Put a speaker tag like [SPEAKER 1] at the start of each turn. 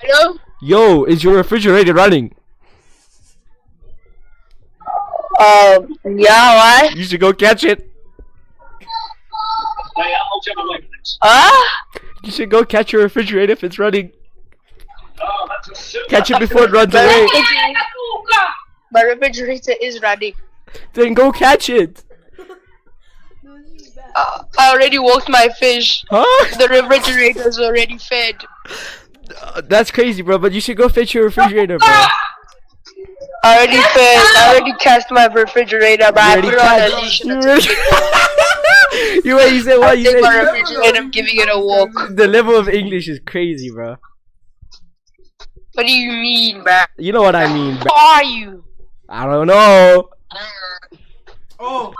[SPEAKER 1] Hello?
[SPEAKER 2] Yo, is your refrigerator running?
[SPEAKER 1] Yeah, why?
[SPEAKER 2] You should go catch it. You should go catch your refrigerator if it's running. Catch it before it runs away.
[SPEAKER 1] My refrigerator is running.
[SPEAKER 2] Then go catch it.
[SPEAKER 1] I already walked my fish.
[SPEAKER 2] Huh?
[SPEAKER 1] The refrigerator's already fed.
[SPEAKER 2] That's crazy, bro. But you should go fetch your refrigerator, bro.
[SPEAKER 1] I already fed. I already cast my refrigerator, but I put it on a leash.
[SPEAKER 2] You said what?
[SPEAKER 1] I
[SPEAKER 2] You
[SPEAKER 1] take my
[SPEAKER 2] said
[SPEAKER 1] refrigerator, I'm giving it a walk.
[SPEAKER 2] the level of English is crazy, bro.
[SPEAKER 1] What do you mean, bro?
[SPEAKER 2] You know what I mean, bro.
[SPEAKER 1] Who are you?
[SPEAKER 2] I don't know.
[SPEAKER 3] Oh.